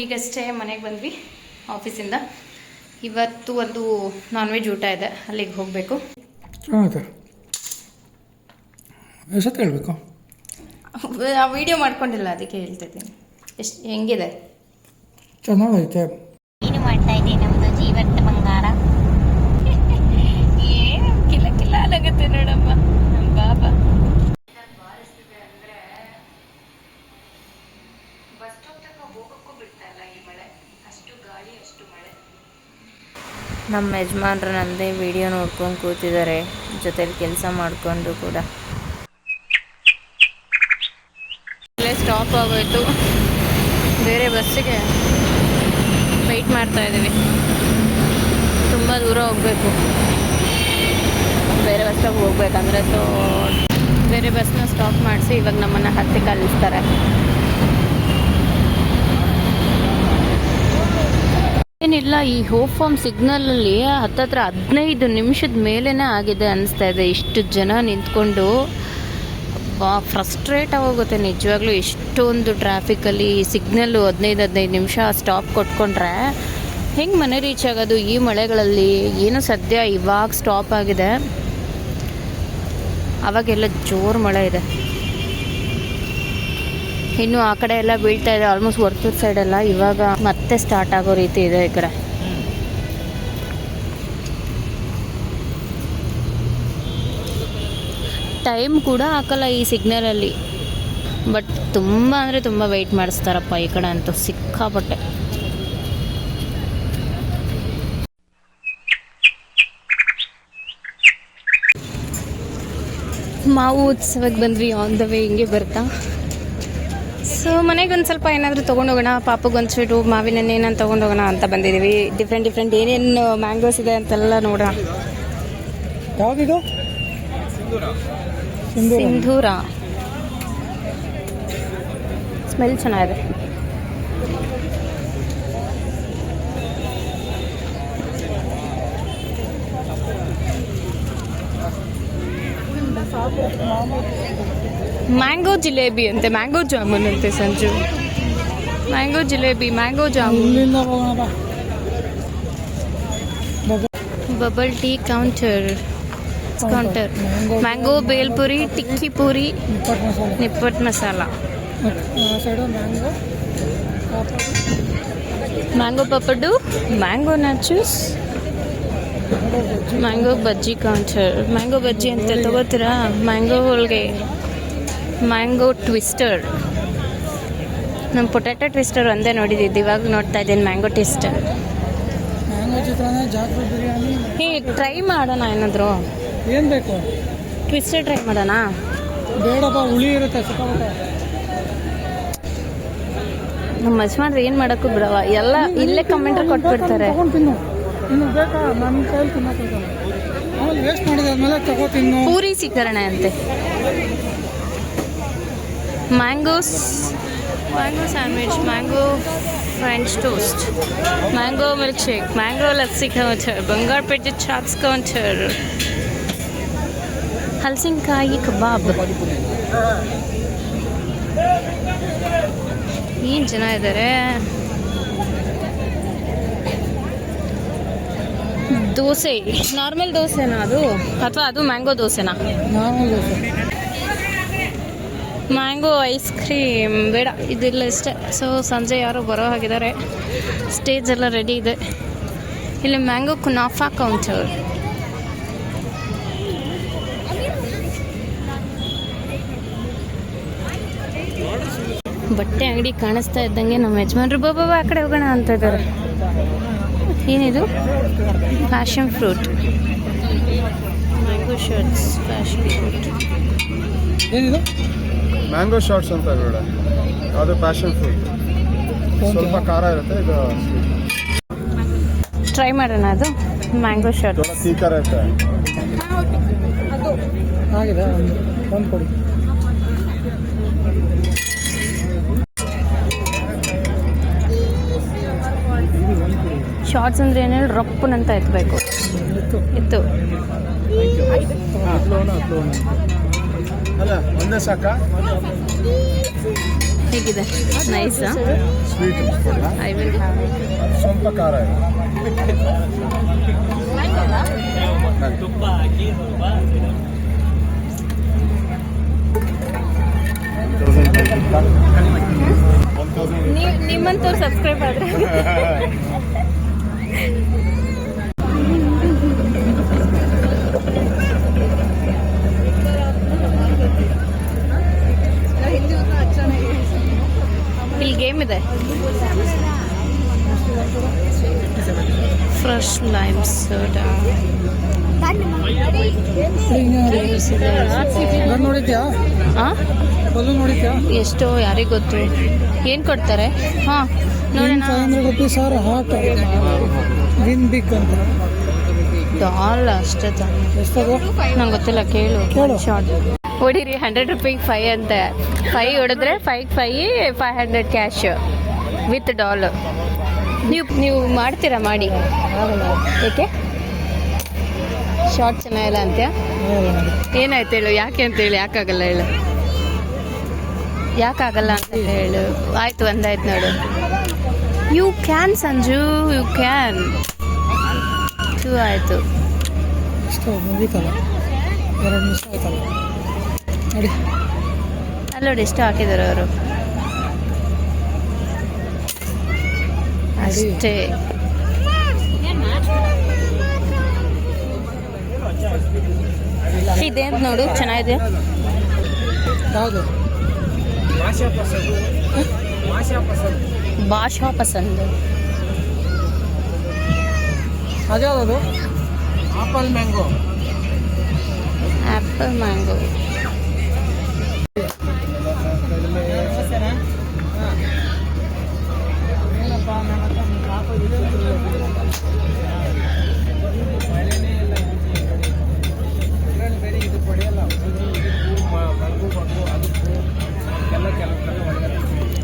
ಈಗಷ್ಟೇ ಮನೆಗೆ ಬಂದ್ವಿ ಆಫೀಸಿಂದ. ಇವತ್ತು ಒಂದು ನಾನ್ ವೆಜ್ ಊಟ ಇದೆ, ಅಲ್ಲಿಗೆ ಹೋಗಬೇಕು. ಎಷ್ಟೊತ್ತು ಹೇಳಬೇಕು? ವಿಡಿಯೋ ಮಾಡ್ಕೊಂಡಿಲ್ಲ, ಅದಕ್ಕೆ ಹೇಳ್ತಿದ್ದೀನಿ. ಎಷ್ಟು ಹೆಂಗಿದೆ? ಚೆನ್ನಾಗೈತೆ. ಏನು ಮಾಡ್ತಾ ಇದ್ದೀನಿ? ನಮ್ಮದು ಜೀವಂತ ಬಂಗಾರ ಏನು ಕಿಲ ಕಿಲ ಆಗತ್ತೆ ನೋಡಮ್ಮ ನಮ್ಮ ಬಾಬಾ. ಬಸ್ ಸ್ಟಾಪ್ ತನಕ ಹೋಗೋಕ್ಕೂ ಬಿಡ್ತಾ ಇಲ್ಲ ಈ ಮಳೆ. ಅಷ್ಟು ಗಾಳಿ, ಅಷ್ಟು ಮಳೆ. ನಮ್ಮ ಯಜಮಾನ್ರು ನನ್ನದೇ ವಿಡಿಯೋ ನೋಡ್ಕೊಂಡು ಕೂತಿದ್ದಾರೆ, ಜೊತೆಲಿ ಕೆಲಸ ಮಾಡಿಕೊಂಡು ಕೂಡ. ಸ್ಟಾಪ್ ಆಗೋಯ್ತು, ಬೇರೆ ಬಸ್ಸಿಗೆ ವೆಯ್ಟ್ ಮಾಡ್ತಾ ಇದ್ದೀವಿ. ತುಂಬ ದೂರ ಹೋಗಬೇಕು, ಬೇರೆ ಬಸ್ಸಿಗೆ ಹೋಗ್ಬೇಕಂದ್ರೆ. ಸೊ ಬೇರೆ ಬಸ್ನ ಸ್ಟಾಪ್ ಮಾಡಿಸಿ ಇವಾಗ ನಮ್ಮನ್ನು ಹತ್ತಿ ಕಳಿಸ್ತಾರೆ. ಏನಿಲ್ಲ, ಈ ಹೋಪ್ ಫಾರ್ಮ್ ಸಿಗ್ನಲಲ್ಲಿ ಹತ್ತತ್ರ 15 ನಿಮಿಷದ ಮೇಲೇ ಆಗಿದೆ ಅನಿಸ್ತಾ ಇದೆ. ಇಷ್ಟು ಜನ ನಿಂತ್ಕೊಂಡು ಫ್ರಸ್ಟ್ರೇಟ್ ಆಗೋಗುತ್ತೆ ನಿಜವಾಗ್ಲೂ. ಎಷ್ಟೊಂದು ಟ್ರಾಫಿಕಲ್ಲಿ ಸಿಗ್ನಲ್ಲು 15 ನಿಮಿಷ ಸ್ಟಾಪ್ ಕೊಟ್ಕೊಂಡ್ರೆ ಹೆಂಗೆ ಮನೆ ರೀಚ್ ಆಗೋದು ಈ ಮಳೆಗಳಲ್ಲಿ? ಏನು ಸದ್ಯ ಇವಾಗ ಸ್ಟಾಪ್ ಆಗಿದೆ, ಅವಾಗೆಲ್ಲ ಜೋರು ಮಳೆ ಇದೆ. ಇನ್ನು ಆ ಕಡೆ ಎಲ್ಲ ಬೀಳ್ತಾ ಇದೆ, ಆಲ್ಮೋಸ್ಟ್ ವರ್ತೂರು ಸೈಡೆಲ್ಲ ಇವಾಗ ಮತ್ತೆ ಸ್ಟಾರ್ಟ್ ಆಗೋ ರೀತಿ ಇದೆ ಈ ಕಡೆ. ಟೈಮ್ ಕೂಡ ಹಾಕಲ್ಲ ಈ ಸಿಗ್ನಲಲ್ಲಿ, ಬಟ್ ತುಂಬ ಅಂದರೆ ತುಂಬ ವೆಯ್ಟ್ ಮಾಡಿಸ್ತಾರಪ್ಪ ಈ ಕಡೆ ಅಂತೂ ಸಿಕ್ಕಾಪಟ್ಟೆ. ಮಾವು ಉತ್ಸವಕ್ಕೆ ಬಂದ್ವಿ, ಆನ್ ದ ವೇ ಹಿಂಗೆ ಬರ್ತಾ. ಸೊ ಮನೆಗೊಂದು ಸ್ವಲ್ಪ ಏನಾದರೂ ತೊಗೊಂಡೋಗೋಣ, ಪಾಪಗೊಂದು ಸ್ವೀಟು, ಮಾವಿನ ಹಣ್ಣು ಏನಾದ್ರು ತೊಗೊಂಡೋಗೋಣ ಅಂತ ಬಂದಿದ್ದೀವಿ. ಡಿಫ್ರೆಂಟ್ ಏನೇನು ಮ್ಯಾಂಗೋಸ್ ಇದೆ ಅಂತೆಲ್ಲ ನೋಡೋಣ. ಯಾವುದಿದು? ಸಿಂಧೂರ. ಸ್ಮೆಲ್ ಚೆನ್ನಾಗಿದೆ. ಮ್ಯಾಂಗೋ ಜಿಲೇಬಿ ಅಂತೆ, ಮ್ಯಾಂಗೋ ಜಾಮೂನ್ ಅಂತೆ Sanju. Mango jalebi, mango jamun. Bubble tea counter, mango bhelpuri, tikki puri, nippattu masala, mango pappadu, mango nachos, mango bajji counter. Mango bajji ಅಂತ ತಗೋತೀರಾ? Mango holige, mango twister. ನಮ್ಮ ಪೊಟ್ಯಾಟೊ ಟ್ವಿಸ್ಟರ್ ಒಂದೇ ನೋಡಿದ್ದು, ಇವಾಗ ನೋಡ್ತಾ ಇದ್ದೀನಿ ಮ್ಯಾಂಗೋ ಟ್ವಿಸ್ಟರ್. ಹೇ, ಟ್ರೈ ಮಾಡೋಣ ಏನಾದರೂ. ಏನು ಬೇಕು? ಟ್ವಿಸ್ಟರ್ ಟ್ರೈ ಮಾಡೋಣ. ಬೇಡಪ್ಪ, ಹುಳಿ ಇರುತ್ತೆ ಸಿಕ್ಕಾಪಟ್ಟೆ. ನಮ್ಮ ಯಜಮಾನ್ರು ಏನು ಮಾಡೋಕ್ಕೂ ಬಿಡವ, ಎಲ್ಲ ಇಲ್ಲೇ ಕಮೆಂಟ್ ಕೊಟ್ಬಿಡ್ತಾರೆ. ತಿನ್ನು, ಇನ್ನು ಬೇಕಾ? ನನ್ನ ಕೈಲಿ ತಿನ್ನೋಕೆ ಆಮೇಲೆ ವೇಸ್ಟ್ ಮಾಡಿದಾದ್ಮೇಲೆ ತಗೋ ತಿನ್ನು. ಪೂರಿ ಸಿಕ್ಕರಣೆ ಅಂತೆ. Mango sandwich, mango French toast, mango milkshake, mango lassi counter, Bangarpet chaats counter, ಹಲಸಿನಕಾಯಿ ಕಬಾಬ್. ಏನು ಜನ ಇದ್ದಾರೆ. ದೋಸೆ, ನಾರ್ಮಲ್ ದೋಸೆನಾ ಅದು, ಅಥವಾ ಅದು ಮ್ಯಾಂಗೋ ದೋಸೆನಾ? ಮ್ಯಾಂಗೋ ಐಸ್ ಕ್ರೀಮ್ ಬೇಡ, ಇದಿಲ್ಲ ಇಷ್ಟೇ. ಸೊ ಸಂಜೆ ಯಾರೋ ಬರೋ ಹಾಗಿದ್ದಾರೆ, ಸ್ಟೇಜ್ ಎಲ್ಲ ರೆಡಿ ಇದೆ. ಇಲ್ಲಿ ಮ್ಯಾಂಗೋ ಕುನಾಫಾ ಕೌಂಟರ್. ಬಟ್ಟೆ ಅಂಗಡಿ ಕಾಣಿಸ್ತಾ ಇದ್ದಂಗೆ ನಮ್ಮ ಯಜಮಾನ್ರು ಬಾಬಾ ಆ ಕಡೆ ಹೋಗೋಣ ಅಂತ ಇದ್ದಾರೆ. ಏನಿದು? Passion fruit, mango shirts, passion fruit. ಏನಿದು? ಮ್ಯಾಂಗೋ ಶಾರ್ಟ್ಸ್ ಅಂತ ಬೇಡ, ಅದು ಪ್ಯಾಷನ್ ಫ್ರೂಟ್. ಸ್ವಲ್ಪ ಖಾರ ಇರುತ್ತೆ, ಇದು ಟ್ರೈ ಮಾಡೋಣ. ಅದು ಮ್ಯಾಂಗೋ ಶಾರ್ಟ್ ತೀಖ ಇರುತ್ತೆ. ಆಗಿದೆ, ಒಂದು ಕೊಡಿ. ಶಾರ್ಟ್ಸ್ ಅಂದರೆ ಏನು ಹೇಳಿ, ರಪ್ಪನಂತ ಎತ್ತಬೇಕು. ಇತ್ತು ಅಲ್ಲ ಒಂದೇ ಸಾಕ. ಹೇಗಿದೆ? ನೈಸಾ? Sweet I will have it. ಸ್ವಲ್ಪ ಖಾರ ಇದೆ. ನಿಮ್ಮಂತವ್ರು ಸಬ್ಸ್ಕ್ರೈಬ್ ಆದ್ರೆ ಇಲ್ಲಿ ಗೇಮ್ ಇದೆ. ಫ್ರೆಶ್ ಲೈಮ್ ಸೋಡಾ ನೋಡಿದ್ಯಾ? ಹಾಂ, ಬಲ್ಲು ನೋಡಿದ್ಯಾ? ಎಷ್ಟೋ ಯಾರಿಗೆ ಗೊತ್ತು. ಏನು ಕೊಡ್ತಾರೆ? ಹಾಂ ನೋಡೋಣ. 500 rupees are hot win big ಅಂತ. ಡಾಲ್ ಅಷ್ಟೇ ತಾನೆ. ಎಷ್ಟದು? ನಂಗೆ ಗೊತ್ತಿಲ್ಲ, ಕೇಳು. ಕೇಳು. ಶಾರ್ಟ್ ಹೊಡೀರಿ. 100 ರೂಪಾಯಿಗೆ 5 ಅಂತೆ. 5 ಹೊಡೆದ್ರೆ 500 ಕ್ಯಾಶ್ ವಿತ್ ಡಾಲ್. ನೀವು ಮಾಡ್ತೀರಾ? ಮಾಡಿ. ಏಕೆ ಶಾರ್ಟ್ ಚೆನ್ನಾಗಿಲ್ಲ ಅಂತ್ಯಾ? ಏನಾಯ್ತು ಹೇಳು, ಯಾಕೆ ಅಂತ ಹೇಳಿ. ಯಾಕಾಗಲ್ಲ ಹೇಳು, ಯಾಕಾಗಲ್ಲ ಅಂತ ಹೇಳು. ಆಯ್ತು, ಒಂದಾಯ್ತು ನೋಡು. You can Sanju, you can. 2 ಆಯಿತು. ಇಷ್ಟು ಮುಗೀತಲ್ಲ, 2 ನಿಮಿಷ ಆಯ್ತಲ್ಲ ನೋಡಿ. ಅಲ್ಲಿ ನೋಡಿ ಎಷ್ಟು ಹಾಕಿದ್ದಾರೆ ಅವರು. ಅಷ್ಟೇ. ಇದೆ ಅಂತ ನೋಡು, ಚೆನ್ನಾಗಿದೆ. ಯಾವುದು? ಭಾಷಾ ಪಸಂದ್. ಅದ್ಯಾವುದು? Apple mango. Apple mango.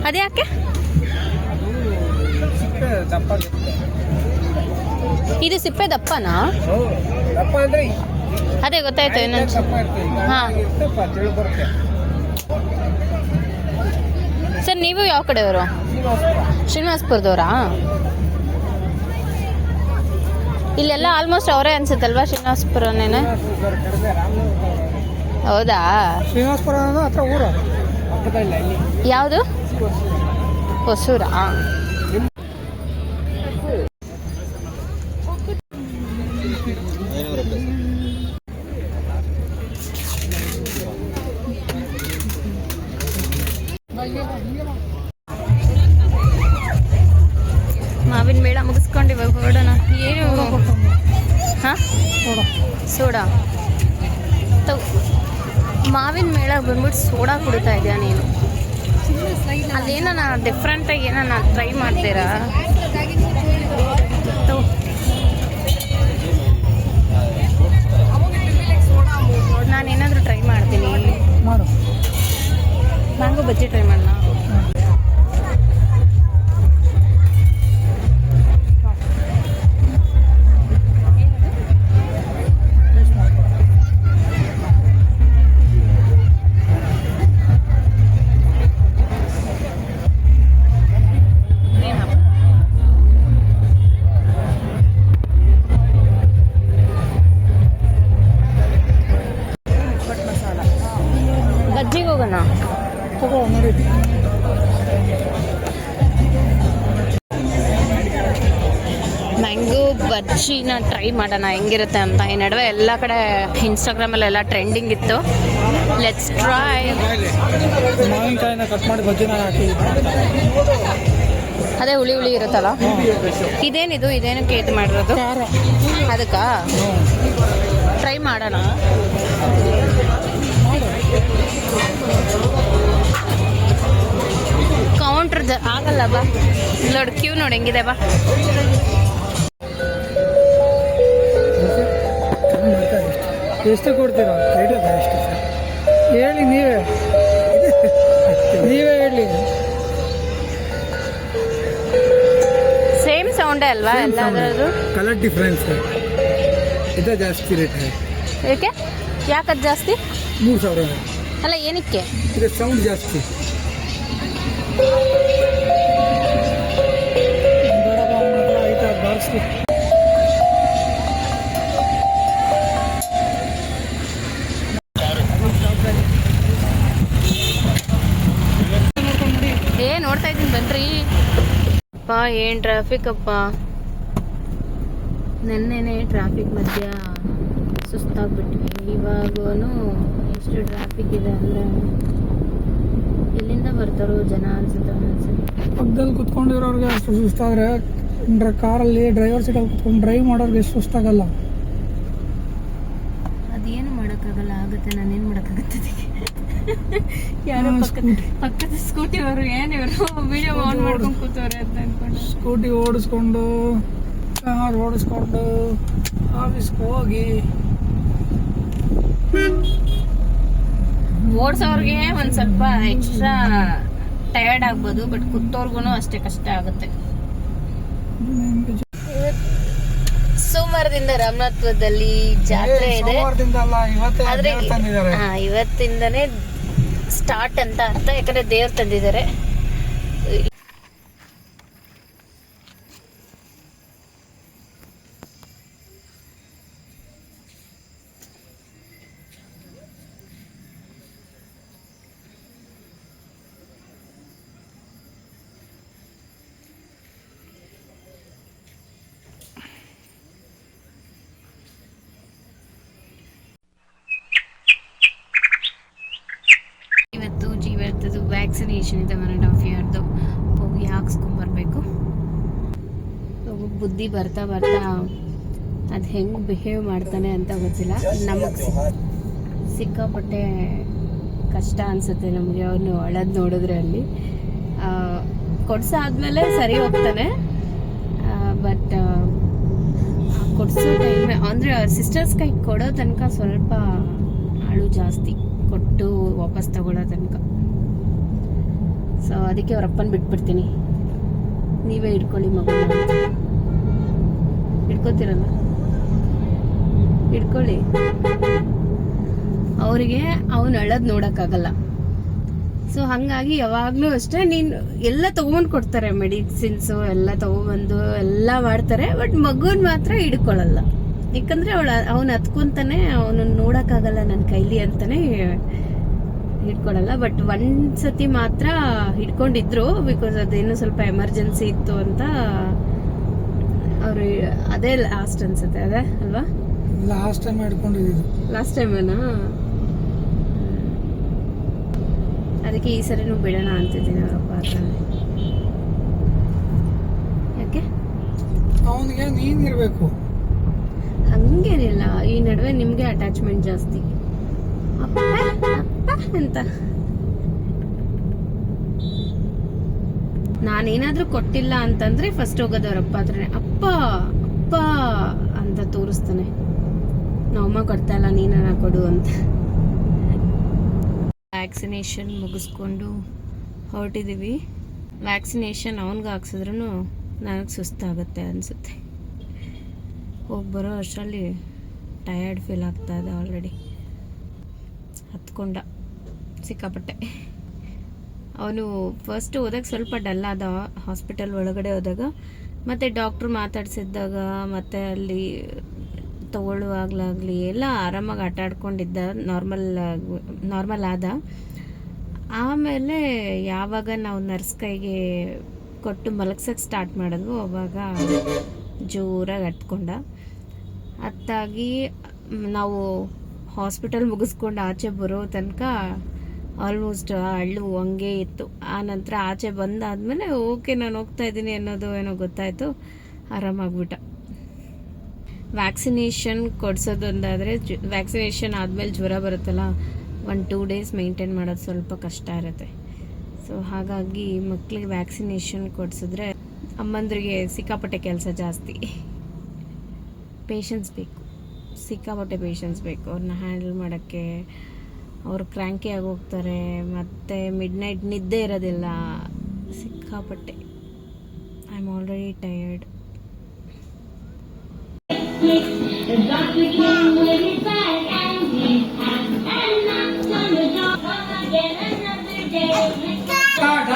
ಅದ್ಯಾಕೆ? ಇದು ಸಿಪ್ಪೆ ದಪ್ಪನಾ? ದಪ್ಪ ಅಂದ್ರೆ ಅದೇ ಗೊತ್ತಾಯ್ತು. ಇನ್ನೊಂದು ಹಾಂ. ಸರ್, ನೀವು ಯಾವ ಕಡೆಯವರು? ಶ್ರೀನಿವಾಸಪುರದವರಾ? ಇಲ್ಲೆಲ್ಲ ಆಲ್ಮೋಸ್ಟ್ ಅವರೇ ಅನ್ಸುತ್ತಲ್ವಾ, ಶ್ರೀನಿವಾಸಪುರನೇನೆ. ಹೌದಾ? ಶ್ರೀನಿವಾಸಪುರ ಅನ್ನೋದು ಹತ್ರ ಊರು. ಯಾವುದು? ಹೊಸೂರಾ? ಮಾವಿನ ಮೇಳ ಮುಗಿಸ್ಕೊಂಡು ಇವಾಗ ಹೊರಡೋಣ. ಏನು? ಹಾಂ, ಸೋಡಾ. ಮಾವಿನ ಮೇಳ ಬಂದ್ಬಿಟ್ಟು ಸೋಡಾ ಕುಡಿತಾ ಇದೆಯಾ ನೀನು? ಅಲ್ಲೇನ ಡಿಫ್ರೆಂಟಾಗಿ ಏನೋ ಟ್ರೈ ಮಾಡ್ತೀರಾ? ನಾನೇನಾದರೂ ಟ್ರೈ ಮಾಡ್ತೀನಿ. ಮಾಡು. ಮ್ಯಾಂಗೋ ಬಜ್ಜಿ ಟ್ರೈ ಮಾಡೋಣ. ಬಜ್ಜಿಗೆ ಹೋಗೋಣ. ತಗೋ ನೋಡಿ. ಮ್ಯಾಂಗೋ ಬಜ್ಜಿನ ಟ್ರೈ ಮಾಡೋಣ ಹೆಂಗಿರುತ್ತೆ ಅಂತ. ಈ ನಡುವೆ ಎಲ್ಲ ಕಡೆ ಇನ್ಸ್ಟಾಗ್ರಾಮಲ್ಲೆಲ್ಲ ಟ್ರೆಂಡಿಂಗ್ ಇತ್ತು. Let's try. ಮಾವಿನಕಾಯಿನ ಕಟ್ ಮಾಡಿ ಬಜ್ಜಿನ ಹಾಕಿ. ಅದೇ ಹುಳಿ ಹುಳಿ ಇರುತ್ತಲ್ಲ. ಇದೇನಿದು? ಇದೇನಕ್ಕೆ ಇದು ಮಾಡಿರೋದು? ಖಾರ. ಅದಕ್ಕಾ? ಟ್ರೈ ಮಾಡೋಣ. ಕೌಂಟ್ರ್ ಆಗಲ್ಲ ಬಾ. ನೋಡಿ ಕ್ಯೂ ನೋಡಿ ಹೆಂಗಿದೆ ಬಾ. ಎಷ್ಟು ಕೊಡ್ತೀರಾ? ಎಷ್ಟು ಸರ್ ಹೇಳಿ, ನೀವೇ ಹೇಳಿ. ಸೇಮ್ ಸೌಂಡೇ ಅಲ್ವಾ ಎಲ್ಲ ಅದರದ್ದು? ಕಲರ್ ಡಿಫ್ರೆನ್ಸ್ ಇದೆ, ಜಾಸ್ತಿ ರೇಟ್. ಏಕೆ? ಯಾಕದು ಜಾಸ್ತಿ? 3000. ಅಲ್ಲ, ಏನಕ್ಕೆ? ಇದು ಸೌಂಡ್ ಜಾಸ್ತಿ. ಬೇಡಪ್ಪ ಅವನ ಹತ್ರ ಐತೆ ಬಾರಿಸ್ಲಿ. ನೋಡ್ತಾ ಇದ್ದೀನಿ ಬನ್ರಿ. ಅಪ್ಪ ಏನು ಟ್ರಾಫಿಕ್ ಅಪ್ಪ. ನೆನ್ನೆನೆ ಟ್ರಾಫಿಕ್ ಮಧ್ಯ ಸುಸ್ತಾಗ್ಬಿಟ್ವಿ. ಇವಾಗೂ ಎಷ್ಟು ಟ್ರಾಫಿಕ್ ಇದೆ ಅಂದರೆ ಎಲ್ಲಿಂದ ಬರ್ತಾರೋ ಜನ ಅನ್ಸುತ್ತೆ. ಪಕ್ಕದಲ್ಲಿ ಕುತ್ಕೊಂಡಿರೋರಿಗೆ ಅಷ್ಟು ಸುಸ್ತಾದರೆ ಕಾರಲ್ಲಿ ಡ್ರೈವರ್ ಸೀಟಲ್ಲಿ ಕುತ್ಕೊಂಡು ಡ್ರೈವ್ ಮಾಡೋರಿಗೆ ಎಷ್ಟು ಸುಸ್ತಾಗಲ್ಲ. ಅದೇನು ಮಾಡೋಕ್ಕಾಗಲ್ಲ, ಆಗುತ್ತೆ. ನಾನೇನು ಮಾಡೋಕ್ಕಾಗುತ್ತೆ ಅದಕ್ಕೆ. ಯಾರೋ ಪಕ್ಕದ ಸ್ಕೂಟಿ ಅವರು ಏನಿವರು ವಿಡಿಯೋ ಆನ್ ಮಾಡ್ಕೊಂಡು ಕೂತವ್ರೆ ಅಂತ ಅನ್ಕೊಂಡು ಸ್ಕೂಟಿ ಓಡಿಸ್ಕೊಂಡು ಕಾರ್ ಓಡಿಸ್ಕೊಂಡು ಆಫೀಸ್ಗೆ ಹೋಗಿ ಓಡಿಸೋರ್ಗೆ ಒಂದು ಸ್ವಲ್ಪ ಎಕ್ಸ್ಟ್ರಾ ಟಯರ್ಡ್ ಆಗ್ಬೋದು, ಬಟ್ ಕೂತೋರ್ಗು ಅಷ್ಟೇ ಕಷ್ಟ ಆಗುತ್ತೆ. ಸೋಮವಾರದಿಂದ ರಾಮನಾಥಪುರದಲ್ಲಿ ಜಾತ್ರೆ ಇದೆ. ಆದ್ರೆ ಇವತ್ತಿಂದನೇ ಸ್ಟಾರ್ಟ್ ಅಂತ ಅರ್ಥ, ಯಾಕಂದ್ರೆ ದೇವ್ರು ತಂದಿದ್ದಾರೆ. ಜೀವದ್ದು ವ್ಯಾಕ್ಸಿನೇಷನ್ ಇದೆ 1.5 ಇಯರ್ದು. ಹೋಗಿ ಹಾಕ್ಸ್ಕೊಂಬರ್ಬೇಕು. ಬುದ್ಧಿ ಬರ್ತಾ ಬರ್ತಾ ಅದು ಹೆಂಗೆ ಬಿಹೇವ್ ಮಾಡ್ತಾನೆ ಅಂತ ಗೊತ್ತಿಲ್ಲ. ನಮಗೆ ಸಿಕ್ಕಾಪಟ್ಟೆ ಕಷ್ಟ ಅನಿಸುತ್ತೆ ನಮಗೆ ಅವನು ಅಳೋದು ನೋಡಿದ್ರೆ. ಅಲ್ಲಿ ಕೊಡ್ಸಾದ್ಮೇಲೆ ಸರಿ ಹೋಗ್ತಾನೆ, ಬಟ್ ಕೊಡಿಸೋ ಟೈಮ್ ಅಂದರೆ ಅವ್ರ ಸಿಸ್ಟರ್ಸ್ ಕೈ ಕೊಡೋ ತನಕ ಸ್ವಲ್ಪ ಅಳು ಜಾಸ್ತಿ, ಕೊಟ್ಟು ವಾಪಸ್ ತಗೊಳ್ಳೋ ತನಕ. ಸೊ ಅದಕ್ಕೆ ಅವ್ರ ಅಪ್ಪನ ಬಿಟ್ಬಿಡ್ತೀನಿ, ನೀವೇ ಇಟ್ಕೊಳ್ಳಿ ಮಗುನ. ಇಟ್ಕೋತಿರಲ್ಲ, ಇಟ್ಕೊಳ್ಳಿ. ಅವರಿಗೆ ಅವನು ಅಳೋದು ನೋಡೋಕ್ಕಾಗಲ್ಲ. ಸೊ ಹಾಗಾಗಿ ಯಾವಾಗಲೂ ಅಷ್ಟೇ ನೀನು ಎಲ್ಲ ತೊಗೊಂಡು ಕೊಡ್ತಾರೆ, ಮೆಡಿಸಿನ್ಸು ಎಲ್ಲ ತೊಗೊಬಂದು ಎಲ್ಲ ಮಾಡ್ತಾರೆ, ಬಟ್ ಮಗುನ ಮಾತ್ರ ಹಿಡ್ಕೊಳ್ಳಲ್ಲ. ಯಾಕಂದರೆ ಅವನು ಹತ್ಕೊಂತಾನೆ, ಅವನನ್ನು ನೋಡೋಕ್ಕಾಗಲ್ಲ ನನ್ನ ಕೈಲಿ ಅಂತಾನೆ ಹಿಡ್ಕೊಳಲ್ಲ. ಬಟ್ ಒಂದ್ಸತಿ ಮಾತ್ರ ಹಿಡ್ಕೊಂಡಿದ್ರು, ಬಿಕಾಸ್ ಅದೇನು ಸ್ವಲ್ಪ ಎಮರ್ಜೆನ್ಸಿ ಇತ್ತು ಅಂತ. ಅವರು ಅದೇ ಲಾಸ್ಟ್ ಅನ್ಸುತ್ತೆ, ಅದೇ ಅಲ್ವಾ? ಲಾಸ್ಟ್ ಟೈಮ್ ಹಿಡ್ಕೊಂಡಿದ್ದು. ಲಾಸ್ಟ್ ಟೈಮೇನಾ? ಅದಕ್ಕೆ ಈ ಸರಿನೂ ಬಿಡೋಣ ಅಂತಿದ್ದೀನಿ ಅವರಪ್ಪ ಅಂತಂದ್ರೆ. ಯಾಕೆ ಅವನಿಗೆ ನೀನಿರ್ಬೇಕು. ಹಂಗೇನಿಲ್ಲ, ಈ ನಡುವೆ ನಿಮಗೆ ಅಟ್ಯಾಚ್ಮೆಂಟ್ ಜಾಸ್ತಿ. ಅಪ್ಪ ಅಪ್ಪ ಅಂತ ನಾನೇನಾದ್ರೂ ಕೊಟ್ಟಿಲ್ಲ ಅಂತಂದ್ರೆ ಫಸ್ಟ್ ಹೋಗೋದವ್ರಪ್ಪ ಹತ್ರನೇ. ಅಪ್ಪ ಅಪ್ಪ ಅಂತ ತೋರಿಸ್ತಾನೆ. ನಮ್ಮಮ್ಮ ಕೊಡ್ತಾ ಇಲ್ಲ, ನೀನ ಕೊಡು ಅಂತ. ವ್ಯಾಕ್ಸಿನೇಷನ್ ಮುಗಿಸ್ಕೊಂಡು ಹೊರಟಿದ್ದೀವಿ. ವ್ಯಾಕ್ಸಿನೇಷನ್ ಅವನಿಗೆ ಹಾಕ್ಸಿದ್ರೂ ನನಗೆ ಸುಸ್ತಾಗುತ್ತೆ ಅನಿಸುತ್ತೆ. ಹೋಗಿ ಬರೋ ಅಷ್ಟರಲ್ಲಿ ಟಯರ್ಡ್ ಫೀಲ್ ಆಗ್ತಾ ಇದೆ ಆಲ್ರೆಡಿ. ಹತ್ಕೊಂಡ ಸಿಕ್ಕಾಪಟ್ಟೆ. ಅವನು ಫಸ್ಟ್ ಹೋದಾಗ ಸ್ವಲ್ಪ ಡಲ್ ಆದ ಹಾಸ್ಪಿಟಲ್ ಒಳಗಡೆ ಹೋದಾಗ, ಮತ್ತು ಡಾಕ್ಟ್ರು ಮಾತಾಡ್ಸಿದ್ದಾಗ, ಮತ್ತು ಅಲ್ಲಿ ತಗೊಳ್ಳುವಾಗಲಾಗಲಿ ಎಲ್ಲ ಆರಾಮಾಗಿ ಆಟ ಆಡ್ಕೊಂಡಿದ್ದ, ನಾರ್ಮಲ್ ಆದ. ಆಮೇಲೆ ಯಾವಾಗ ನಾವು ನರ್ಸ್ ಕೈಗೆ ಕೊಟ್ಟು ಮಲಗ್ಸೋಕ್ಕೆ ಸ್ಟಾರ್ಟ್ ಮಾಡಿದ್ವು, ಅವಾಗ ಜೋರಾಗಿ ಹತ್ಕೊಂಡ. ಹತ್ತಾಗಿ ನಾವು ಹಾಸ್ಪಿಟಲ್ ಮುಗಿಸ್ಕೊಂಡು ಆಚೆ ಬರೋ ತನಕ ಆಲ್ಮೋಸ್ಟ್ ಹಳ್ಳು ಹಂಗೆ ಇತ್ತು. ಆ ನಂತರ ಆಚೆ ಬಂದಾದಮೇಲೆ ಓಕೆ ನಾನು ಹೋಗ್ತಾ ಇದ್ದೀನಿ ಅನ್ನೋದು ಏನೋ ಗೊತ್ತಾಯಿತು, ಆರಾಮಾಗ್ಬಿಟ್ಟ. ವ್ಯಾಕ್ಸಿನೇಷನ್ ಕೊಡಿಸೋದೊಂದಾದರೆ, ವ್ಯಾಕ್ಸಿನೇಷನ್ ಆದಮೇಲೆ ಜ್ವರ ಬರುತ್ತಲ್ಲ, 1-2 ಡೇಸ್ ಮೇಂಟೈನ್ ಮಾಡೋದು ಸ್ವಲ್ಪ ಕಷ್ಟ ಇರುತ್ತೆ. ಸೊ ಹಾಗಾಗಿ ಮಕ್ಕಳಿಗೆ ವ್ಯಾಕ್ಸಿನೇಷನ್ ಕೊಡಿಸಿದ್ರೆ ಅಮ್ಮಂದ್ರಿಗೆ ಸಿಕ್ಕಾಪಟ್ಟೆ ಕೆಲಸ ಜಾಸ್ತಿ. ಪೇಷನ್ಸ್ ಬೇಕು, ಸಿಕ್ಕಾಪಟ್ಟೆ ಪೇಷನ್ಸ್ ಬೇಕು ಅವ್ರನ್ನ ಹ್ಯಾಂಡಲ್ ಮಾಡೋಕ್ಕೆ. ಅವ್ರು ಕ್ರ್ಯಾಂಕಿ ಆಗಿ ಹೋಗ್ತಾರೆ, ಮತ್ತು ಮಿಡ್ನೈಟ್ ನಿದ್ದೆ ಇರೋದಿಲ್ಲ, ಸಿಕ್ಕಾಪಟ್ಟೆ. I am already tired.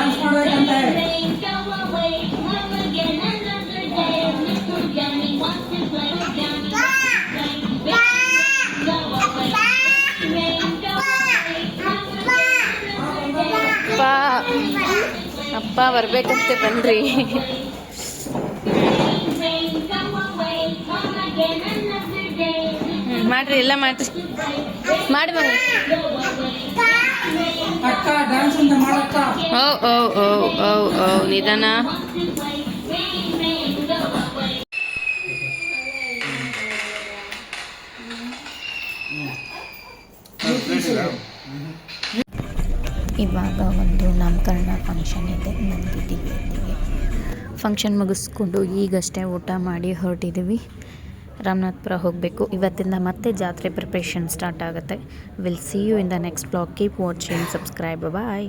Dance ಮಾಡಬೇಕಂತೆ. ಅಪ್ಪ ಬರ್ಬೇಕಂತೆ ಬನ್ರಿ. ಮಾಡ್ರಿ ಎಲ್ಲ ಮಾಡ್ರಿ ಮಾಡಿ ಬನ್ನಿ. ಅಕ್ಕ ಡ್ಯಾನ್ಸ್ ಅಂತ ಮಾಡಕ್ಕ. ಓ ಓ ಓ ಓ ಓ ನಿಧಾನ. ಇವಾಗ ಒಂದು ನಾಮಕರಣ ಫಂಕ್ಷನ್ ಇದೆ, ಬಂದಿದ್ದೀವಿ ಅಲ್ಲಿಗೆ. ಫಂಕ್ಷನ್ ಮುಗಿಸ್ಕೊಂಡು ಈಗಷ್ಟೇ ಊಟ ಮಾಡಿ ಹೊರಟಿದ್ದೀವಿ. ರಾಮನಾಥ್ಪುರ ಹೋಗಬೇಕು. ಇವತ್ತಿಂದ ಮತ್ತೆ ಜಾತ್ರೆ ಪ್ರಿಪ್ರೇಷನ್ ಸ್ಟಾರ್ಟ್ ಆಗುತ್ತೆ. Will see you in the next blog. Keep watching, subscribe, bye.